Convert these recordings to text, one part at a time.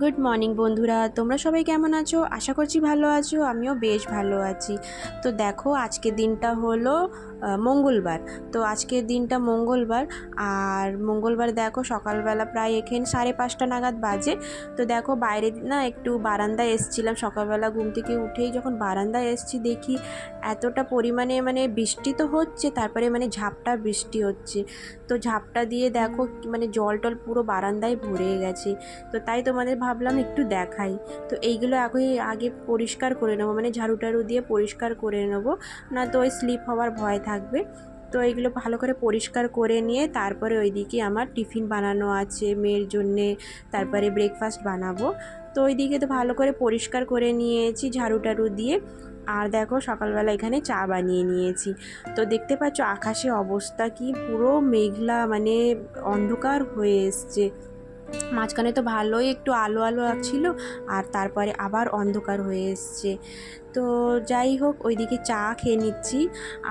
Good morning বন্ধুরা, তোমরা সবাই কেমন আছো? আশা করছি ভালো আছো। আমিও বেশ ভালো আছি। তো দেখো, আজকের দিনটা হলো মঙ্গলবার। তো আজকের দিনটা মঙ্গলবার, আর মঙ্গলবার দেখো সকালবেলা প্রায় এখানে 5:30 নাগাদ বাজে। তো দেখো বাইরে না একটু বারান্দায় এসছিলাম, সকালবেলা ঘুম থেকে উঠেই যখন বারান্দায় এসছি দেখি এতটা পরিমাণে বৃষ্টি তো হচ্ছে, তারপরে ঝাপটা বৃষ্টি হচ্ছে। তো ঝাপটা দিয়ে দেখো জল টল পুরো বারান্দায় ভরে গেছে। তো তাই তোমাদের ভাবলাম একটু দেখাই। তো এইগুলো আগে পরিষ্কার করে নেবো, ঝাড়ু টাড়ু দিয়ে পরিষ্কার করে নেবো, না তো ওই স্লিপ হওয়ার ভয় থাকবে। তো এইগুলো ভালো করে পরিষ্কার করে নিয়ে তারপরে ওইদিকে আমার টিফিন বানানো আছে মেয়ের জন্যে, তারপরে ব্রেকফাস্ট বানাবো। তো ওইদিকে তো ভালো করে পরিষ্কার করে নিয়েছি ঝাড়ু টাড়ু দিয়ে। আর দেখো সকালবেলা এখানে চা বানিয়ে নিয়েছি। তো দেখতে পাচ্ছ আকাশে অবস্থা কি, পুরো মেঘলা, অন্ধকার হয়ে এসছে। মাঝখানে তো ভালোই একটু আলো আলো ছিল, আর তারপরে আবার অন্ধকার হয়ে এসছে। তো যাই হোক, ওইদিকে চা খেয়ে নিচ্ছি।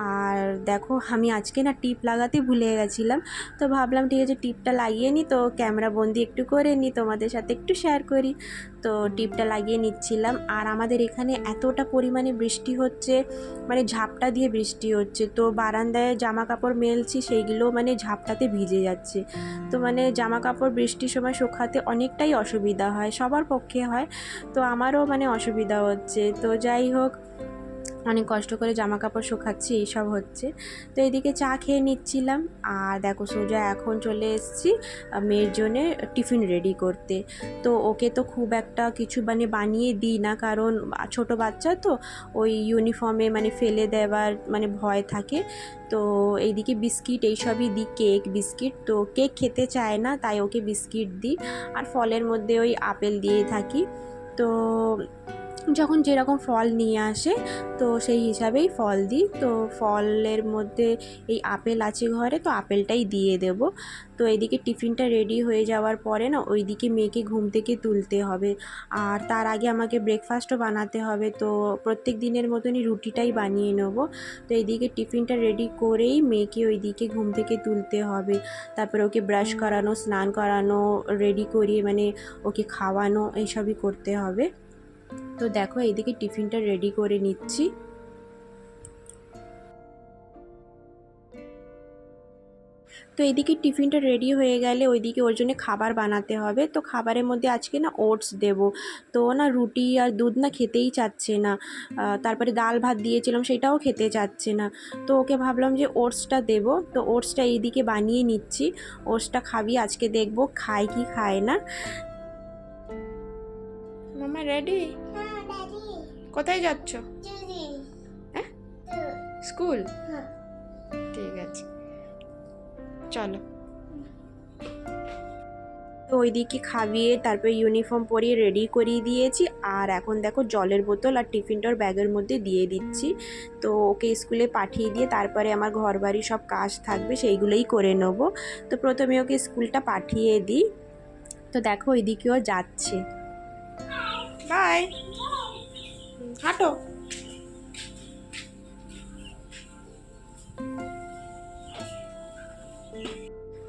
আর দেখো আমি আজকে না টিপ লাগাতে ভুলে গেছিলাম। তো ভাবলাম ঠিক আছে টিপটা লাগিয়ে নিই, তো ক্যামেরা বন্দি একটু করে নিই, তোমাদের সাথে একটু শেয়ার করি। তো টিপটা লাগিয়ে নিচ্ছিলাম। আর আমাদের এখানে এতটা পরিমাণে বৃষ্টি হচ্ছে, ঝাপটা দিয়ে বৃষ্টি হচ্ছে। তো বারান্দায় জামা কাপড় মেলছি, সেইগুলো ঝাপটাতে ভিজে যাচ্ছে। তো জামা কাপড় বৃষ্টির সময় শুকাতে অনেকটাই অসুবিধা হয়, সবার পক্ষে হয়। তো আমারও অসুবিধা হচ্ছে। তো যাই হোক, অনেক কষ্ট করে জামা কাপড় শুকাচ্ছি, এইসব হচ্ছে। তো এদিকে চা খেয়ে নিচ্ছিলাম। আর দেখো সোজা এখন চলে এসেছি মেয়ের জন্যে টিফিন রেডি করতে। তো ওকে তো খুব একটা কিছু বানিয়ে দিই না, কারণ ছোট বাচ্চা তো ওই ইউনিফর্মে ফেলে দেওয়ার ভয় থাকে। তো এইদিকে বিস্কিট এইসবই দিই, কেক বিস্কিট। তো কেক খেতে চায় না, তাই ওকে বিস্কিট দিই। আর ফলের মধ্যে ওই আপেল দিয়ে থাকি। তো যখন যেরকম ফল নিয়ে আসে তো সেই হিসাবেই ফল দিই। তো ফলের মধ্যে এই আপেল আছে ঘরে, তো আপেলটাই দিয়ে দেব। তো এইদিকে টিফিনটা রেডি হয়ে যাওয়ার পরে না ওইদিকে মেয়েকে ঘুম থেকে তুলতে হবে, আর তার আগে আমাকে ব্রেকফাস্টও বানাতে হবে। তো প্রত্যেক দিনের মতনই রুটিটাই বানিয়ে নেব। তো এইদিকে টিফিনটা রেডি করেই মেয়েকে ওইদিকে ঘুম থেকে তুলতে হবে। তারপরে ওকে ব্রাশ করানো, স্নান করানো, রেডি করিয়ে ওকে খাওয়ানো, এইসবই করতে হবে। তো দেখো এইদিকে টিফিনটা রেডি করে নিচ্ছি। তো এইদিকে টিফিনটা রেডি হয়ে গেলে ওইদিকে ওর জন্য খাবার বানাতে হবে। তো খাবারের মধ্যে আজকে না ওটস দেব। তো না রুটি আর দুধ না খেতেই চাচ্ছে না। তারপরে ডাল ভাত দিয়েছিলাম, সেটাও খেতে চাচ্ছে না। তো ওকে ভাবলাম যে ওটসটা দেব। তো ওটসটা এইদিকে বানিয়ে নিচ্ছি। ওটসটা খাবি, আজকে দেখবো খায় কি খায় না। মামা রেডি? কোথায় যাচ্ছ? হ্যাঁ, স্কুল? ঠিক আছে, চলো। তো ওইদিকে খাইয়ে তারপরে ইউনিফর্ম পরিয়ে রেডি করিয়ে দিয়েছি। আর এখন দেখো জলের বোতল আর টিফিনটার ব্যাগের মধ্যে দিয়ে দিচ্ছি। তো ওকে স্কুলে পাঠিয়ে দিয়ে তারপরে আমার ঘর বাড়ি সব কাজ থাকবে, সেইগুলোই করে নেব। তো প্রথমে ওকে স্কুলটা পাঠিয়ে দিই। তো দেখো ওইদিকেও যাচ্ছে। বাই, হাঁটো।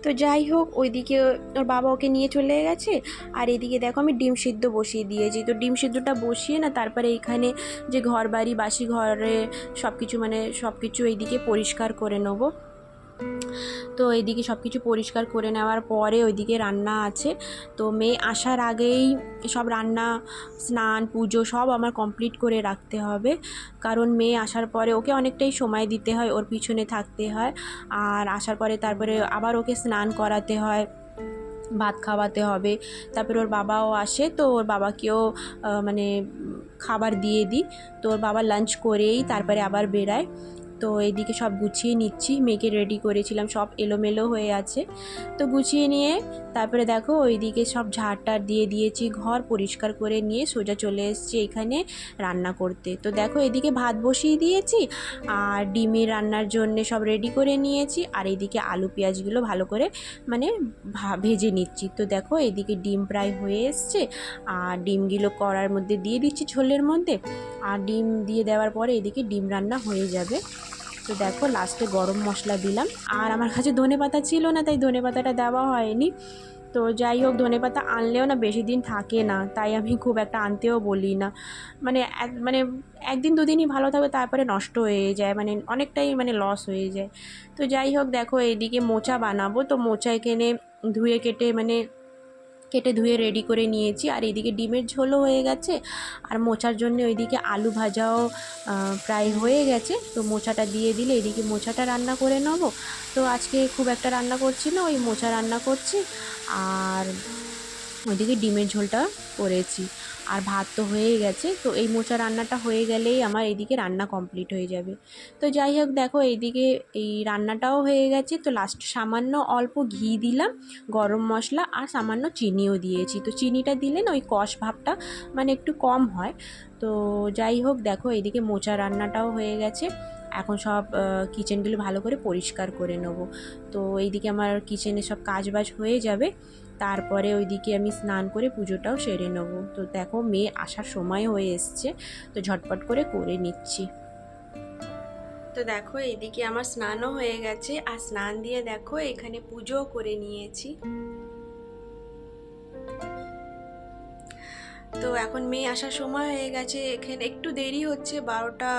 তো যাই হোক, ওইদিকে ওর বাবা ওকে নিয়ে চলে গেছে। আর এদিকে দেখো আমি ডিম সিদ্ধ বসিয়ে দিয়েছি। তো ডিম সিদ্ধটা বসিয়ে না তারপরে এইখানে যে ঘর বাড়ি বাসি ঘরে সব কিছু সব কিছু এইদিকে পরিষ্কার করে নেবো। তো এইদিকে সব কিছু পরিষ্কার করে নেওয়ার পরে ওইদিকে রান্না আছে। তো মেয়ে আসার আগেই সব রান্না, স্নান, পুজো সব আমার কমপ্লিট করে রাখতে হবে, কারণ মেয়ে আসার পরে ওকে অনেকটাই সময় দিতে হয়, ওর পিছনে থাকতে হয়। আর আসার পরে তারপরে আবার ওকে স্নান করাতে হয়, ভাত খাওয়াতে হবে। তারপরে ওর বাবাও আসে, তো ওর বাবাকেও খাবার দিয়ে দিই। তো ওর বাবা লাঞ্চ করেই তারপরে আবার বেরায়। তো এইদিকে সব গুছিয়ে নিচ্ছি, মেয়েকে রেডি করেছিলাম, সব এলোমেলো হয়ে আছে। তো গুছিয়ে নিয়ে তারপরে দেখো ওইদিকে সব ঝাড়টার দিয়ে দিয়েছি, ঘর পরিষ্কার করে নিয়ে সোজা চলে এসেছি এখানে রান্না করতে। তো দেখো এদিকে ভাত বসিয়ে দিয়েছি, আর ডিমের রান্নার জন্য সব রেডি করে নিয়েছি। আর এইদিকে আলু পেঁয়াজগুলো ভালো করে ভেজে নিচ্ছি। তো দেখো এদিকে ডিম প্রায় হয়ে এসছে, আর ডিমগুলো কড়ার মধ্যে দিয়ে দিচ্ছি ঝোলের মধ্যে। আর ডিম দিয়ে দেওয়ার পরে এদিকে ডিম রান্না হয়ে যাবে। তো দেখো লাস্টে গরম মশলা দিলাম। আর আমার কাছে ধনেপাতা ছিল না, তাই ধনেপাতাটা দেওয়া হয়নি। তো যাই হোক, ধনেপাতা আনলেও না বেশি দিন থাকে না, তাই আমি খুব একটা আনতেও বলি না। মানে একদিন দুদিনই ভালো থাকবে, তারপরে নষ্ট হয়ে যায়, মানে অনেকটাই মানে লস হয়ে যায়। তো যাই হোক, দেখো এইদিকে মোচা বানাবো, তো মোচা এখানে কেটে ধুয়ে রেডি করে নিয়েছি। আর এইদিকে ডিমের ঝোলও হয়ে গেছে, আর মোচার জন্য ওইদিকে আলু ভাজাও প্রায় হয়ে গেছে। তো মোচাটা দিয়ে দিলে এদিকে মোচাটা রান্না করে নেব। তো আজকে খুব একটা রান্না করছি না, ওই মোচা রান্না করছি, আর ওইদিকে ডিমের ঝোলটা করেছি, আর ভাত তো হয়ে গেছে। তো এই মোচা রান্নাটা হয়ে গেলেই আমার এইদিকে রান্না কমপ্লিট হয়ে যাবে। তো যাই হোক, দেখো এইদিকে এই রান্নাটাও হয়ে গেছে। তো লাস্ট সামান্য অল্প ঘি দিলাম, গরম মশলা, আর সামান্য চিনিও দিয়েছি। তো চিনিটা দিলে না ওই কষ ভাবটা মানে একটু কম হয়। তো যাই হোক, দেখো এইদিকে মোচা রান্নাটাও হয়ে গেছে। এখন সব কিচেনগুলো ভালো করে পরিষ্কার করে নেব। তো এইদিকে আমার কিচেনে সব কাজবাজ হয়ে যাবে, তারপরে ওইদিকে আমি স্নান করে পুজোটাও সেরে নেব। তো দেখো মেয়ে আসার সময় হয়ে এসছে, তো ঝটপট করে নিচ্ছি। তো দেখো এইদিকে আমার স্নানও হয়ে গেছে, আর স্নান দিয়ে দেখো এখানে পুজোও করে নিয়েছি। তো এখন মেয়ে আসার সময় হয়ে গেছে, এখানে একটু দেরি হচ্ছে, 12টা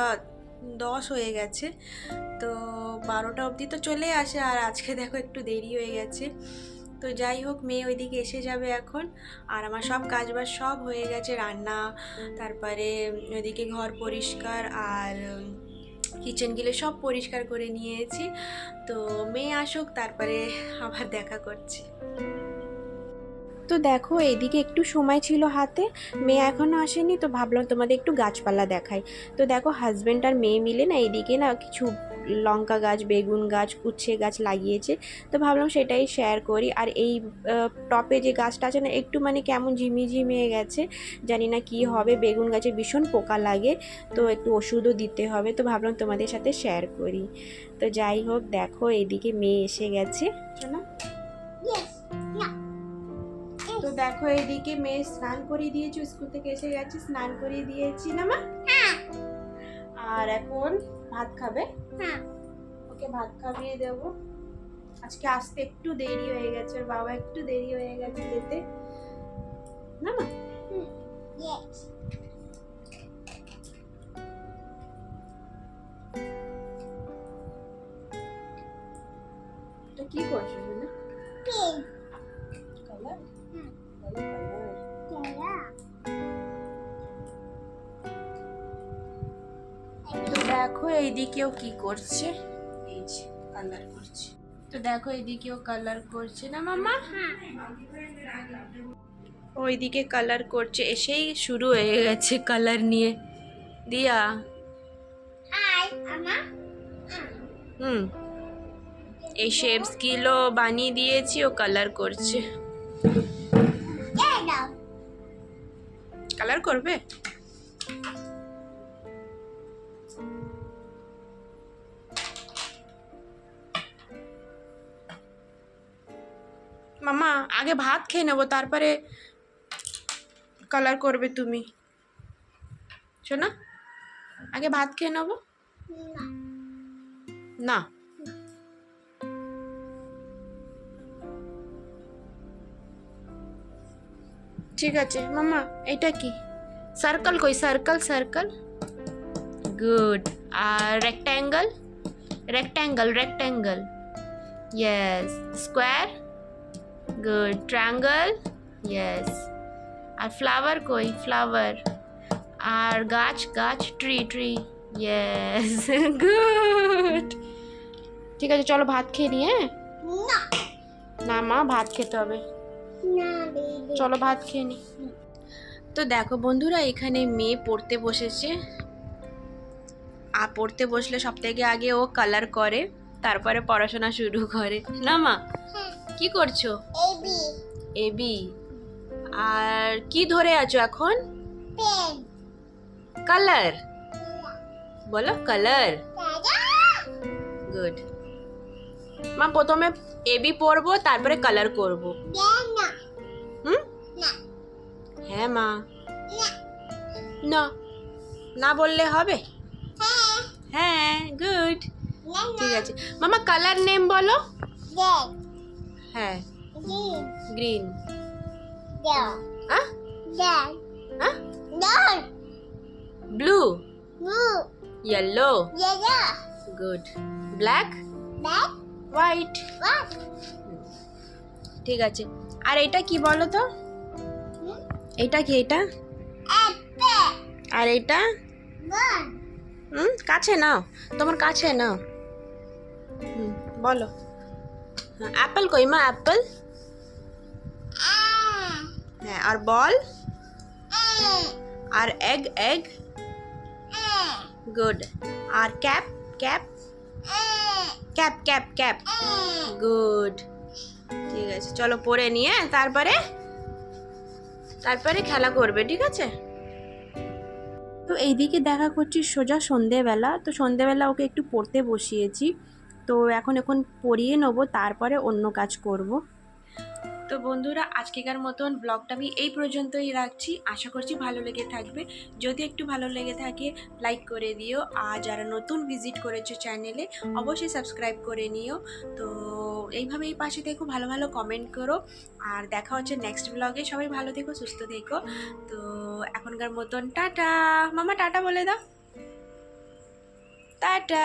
10 হয়ে গেছে। তো 12টা অবধি তো চলে আসে, আর আজকে দেখো একটু দেরি হয়ে গেছে। তো যাই হোক, মেয়ে ওইদিকে এসে যাবে এখন, আর আমার সব কাজবাজ সব হয়ে গেছে, রান্না, তারপরে ওইদিকে ঘর পরিষ্কার, আর কিচেনগুলো সব পরিষ্কার করে নিয়েছি। তো মেয়ে আসুক, তারপরে আবার দেখা করছি। তো দেখো এইদিকে একটু সময় ছিল হাতে, মেয়ে এখনও আসেনি, তো ভাবলাম তোমাদের একটু গাছপালা দেখাই। তো দেখো হাজব্যান্ড আর মেয়ে মিলে না এইদিকে না কিছু লঙ্কা গাছ, বেগুন গাছ, উচ্ছে গাছ লাগিয়েছে। তো ভাবলাম সেটাই শেয়ার করি। আর এই টপে যে গাছটা আছে না, একটু মানে কেমন ঝিমিয়ে গেছে, জানি না কি হবে। বেগুন গাছে ভীষণ পোকা লাগে, তো একটু ওষুধও দিতে হবে। তো ভাবলাম তোমাদের সাথে শেয়ার করি। তো যাই হোক, দেখো এইদিকে মেয়ে এসে গেছে, শোনো। তো দেখো এইদিকে মেয়ে স্নান করিয়ে দিয়েছি, স্কুল থেকে এসে গেছে, স্নান করিয়ে দিয়েছি না মা? হ্যাঁ। আর এখন ভাত খাবে? হ্যাঁ। ওকে ভাত খাইয়ে দেব। আজকে আসতে একটু দেরি হয়ে গেছে, ওর বাবা একটু দেরি হয়ে গেছে যেতে, না মা? ইয়েস। তো কি করছো না? কালার তো দেখো এইদিকেও কি করছে, এই যে কালার করছে। তো দেখো এইদিকেও কালার করছে না মামা? ওইদিকে কালার করছে, এসেই শুরু হয়ে গেছে কালার নিয়ে। দিয়া এই শেপস গুলো বানিয়ে দিয়েছি, ও কালার করছে। কালার করবে? মামা আগে ভাত খেয়ে নেবো, তারপরে কালার করবে তুমি, শোনা। আগে ভাত খেয়ে নেবো না। ঠিক আছে মামা। এটা কি সার্কেল? কই সার্কেল? Circle good. আর rectangle? Rectangle yes. Square good. Triangle yes. আর ফ্লাওয়ার কই? ফ্লাওয়ার। আর গাছ? Tree yes good. ঠিক আছে চলো ভাত খেয়ে নি। হ্যাঁ না মা, ভাত খেতে হবে, চলো ভাত খেয়ে নি। তো দেখো বন্ধুরা, এখানে মেয়ে পড়তে বসেছে, আর পড়তে বসলে সব থেকে আগে ও কালার করে, তারপরে পড়াশোনা শুরু করে, না মা? কি করছো? এবি। আর কি ধরে আছো এখন? কালার বলো, কালার গুড। মা প্রথমে এবি পড়বো, তারপরে কালার করবো। হ্যাঁ মা। না না বললে হবে? হ্যাঁ গুড। ঠিক আছে মামা, কালার নেম বলো। হ্যাঁ গ্রিন Down. হ্যাঁ Down. হ্যাঁ Down. Blue Blue. Yellow Yellow. Good black Black. White White. ঠিক আছে আর এটা কি বলো তো এটা কি এটা Apple. আর এটা One. কাছে নাও তোমার কাছে নাও বলো অ্যাপল কই মা অ্যাপল হ্যাঁ আর বল আর এগ এগ গুড আর cap cap cap cap cap good ঠিক আছে চলো পড়ে নিয়ে তারপরে খেলা করবে ঠিক আছে তো এইদিকে দেখা করছি সোজা সন্ধেবেলা তো সন্ধেবেলা ওকে একটু পড়তে বসিয়েছি তো এখন পড়িয়ে নেবো তারপরে অন্য কাজ করব তো বন্ধুরা আজকেকার মতন ব্লগটা আমি এই পর্যন্তই রাখছি আশা করছি ভালো লেগে থাকবে যদি একটু ভালো লেগে থাকে লাইক করে দিও আর যারা নতুন ভিজিট করেছো চ্যানেলে অবশ্যই সাবস্ক্রাইব করে নিও তো এইভাবেই পাশে থেকো ভালো ভালো কমেন্ট করো আর দেখা হচ্ছে নেক্সট ব্লগে সবাই ভালো থেকো সুস্থ থেকো তো এখনকার মতন টাটা মামা টাটা বলে দাও টাটা